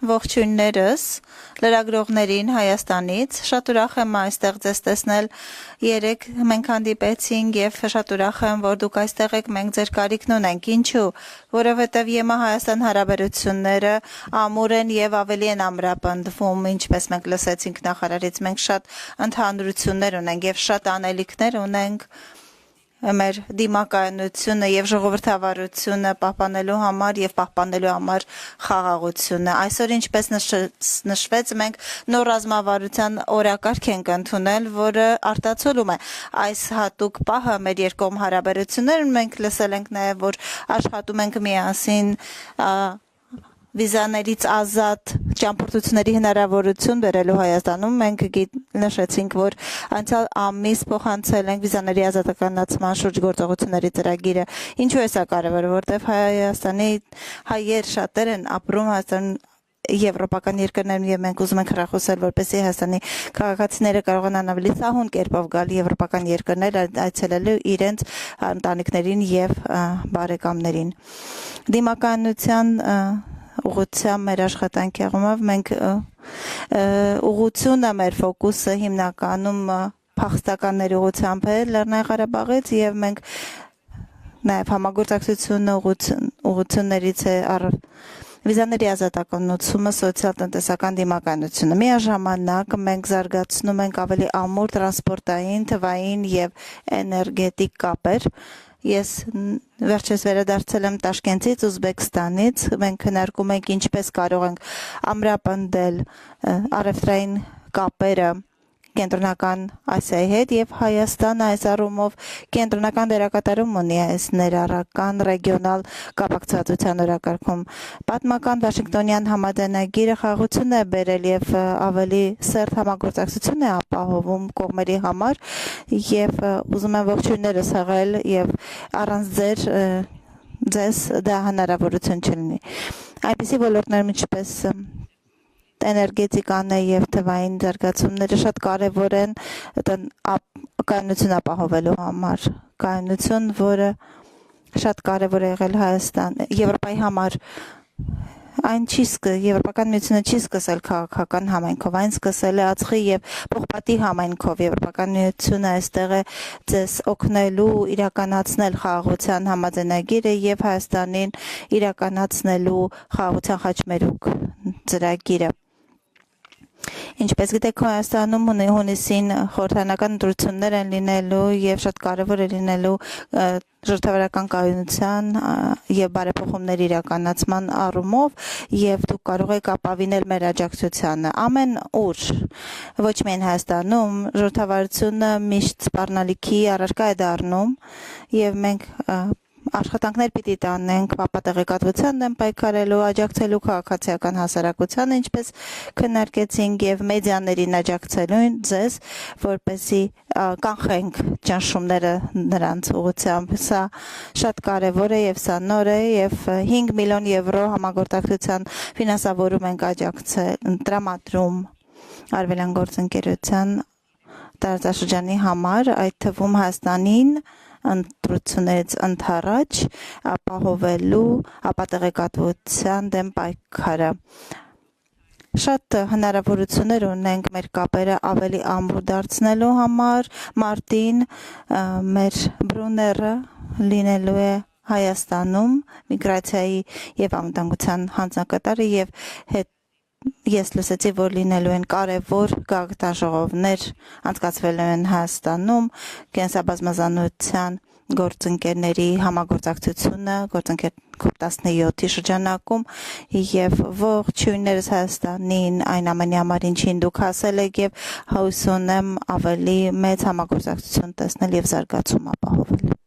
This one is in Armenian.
ողջույններս լրագրողներին Հայաստանից, շատ ուրախ եմ այստեղ ձեզ տեսնել, երեկ մենք հանդիպեցինք եւ շատ ուրախ եմ, որ դուք այստեղ եք, մենք ձեր կարիքն ունենք, ինչու, որովհետեւ ԵՄ-Հայաստան հարաբերությունները ամուր են եւ ավելի են ամրապնդվում, ինչպես մենք լսեցինք նախարարից, մենք շատ ընդհանրություններ ունենք եւ շատ անելիքներ ունենք մեր դիմակայունությունը եւ ժողովրդավարությունը պահպանելու համար եւ պահպանելու համար խաղաղությունը այսօր ինչպես նշվեց մենք նոր ռազմավարության օրակարգ ենք ընդունել որը արտացոլում է այս հատուկ պահը մեր երկկողմ հարաբերություններում մենք լսել ենք նաեւ որ աշխատում ենք միասին վիզաներից ազատ ճամփորդությունների հնարավորություն բերելու Հայաստանում մենք նշեցինք որ անցյալ ամիս փոխանցել ենք վիզաների ազատականացման շուրջ գործողությունների ծրագիրը ինչու է սա կարևոր որտեղ Հայաստանի հայեր շատեր են ապրում Հայաստան Եվրոպական երկրներում եւ մենք ուզում ենք հրախուսել որպեսզի Հայաստանի քաղաքացիները կարողանան ավելի սահուն կերպով գալ եվրոպական երկրներ այցելելու իրենց ընտանիքներին եւ բարեկամներին դիմակայունության ուղղությամբ մեր աշխատանքի աղմով մենք ուղղությունը մեր ֆոկուսը հիմնականում փախստականների ուղղությամբ է Լեռնային Ղարաբաղից եւ մենք նաեւ համագործակցությունը ուղղություններից է վիզաների ազատականացումը սոցիալ-տնտեսական դիմակայունությունը միաժամանակ մենք զարգացնում ենք ավելի ամուր տրանսպորտային, թվային եւ էներգետիկ կապեր Ես վերջերս վերադարձել եմ Տաշկենտից, Ուզբեկստանից, մենք քննարկում ենք ինչպես կարող ենք ամրապնդել առևտրային կապերը կենտրոնական Ասիայի հետ եւ Հայաստանը այս առումով կենտրոնական դերակատարում ունի այս ներառական ռեգիոնալ կապակցվածության օրակարգում։ Պատմական Վաշինգտոնյան համաձայնագիրը խաղաղություն է բերել եւ ավելի սերտ համագործակցություն է ապահովում կողմերի համար եւ ուզում եմ ողջույններս հղել եւ առանց ձեզ դա հնարավորություն չլինի։ Այնպիսի ոլորտներում ինչպես էներգետիկան եւ թվային զարգացումները շատ կարեւոր են կայունություն ապահովելու համար կայունություն որը շատ կարեւոր է եղել Հայաստան Եվրոպայի համար այն չի Եվրոպական միությունը չի սկսել քաղաքական համայնքով այն սկսել է ածխի եւ փոխպատի համայնքով Եվրոպական միությունը այստեղ է ձեզ օգնելու իրականացնել խաղաղության համաձայնագիրը եւ Հայաստանին իրականացնելու խաղաղության խաչմերուկ ծրագիրը Ինչպես գիտեք Հայաստանում հունիսին խորհրդարանական ընտրություններ են լինելու եւ շատ կարեւոր է լինելու ժողովրդավարական կայունության եւ բարեփոխումների իրականացման առումով եւ դուք կարող եք ապավինել մեր աջակցությանը ամեն ուր ոչ միայն Հայաստանում ժողովրդավարությունը միշտ սպառնալիքի առարկա է դառնում եւ մենք Աշխատանքներ պիտի տանենք ապատեղեկատվության դեմ պայքարելու, աջակցելու քաղաքացիական հասարակությանը, ինչպես քննարկեցինք եւ մեդիաներին աջակցելու ձեզ, որպեսզի կանխենք ճնշումները նրանց ուղղությամբ։ Սա շատ կարեւոր է եւ սա նոր է եւ 5 միլիոն եվրո համագործակցության ֆինանսավորում ենք աջակցել տրամադրում Արևելյան գործընկերության տարածաշրջանի համար, այդ թվում Հայաստանին ընտրություններից ընդառաջ ապահովելու ապատեղեկատվության դեմ պայքարը Շատ հնարավորություններ ունենք մեր կապերը ավելի ամուր դարձնելու համար մարտին մեր բրուները լինելու է Հայաստանում միգրացիայի եւ անվտանգության հանձնակատարը եւ հետ Ես լսեցի, որ լինելու են կարևոր գաղտնաժողովներ անցկացվելու են Հայաստանում, կենսաբազմազանության գործընկերների համագործակցությունը, գործընկեր COP17-ի շրջանակում եւ ողջույններս Հայաստանին այն ամենի համար ինչին դուք հասել եք եւ հույս ունեմ ավելի մեծ համագործակցություն տեսնել եւ զարգացում ապահովել։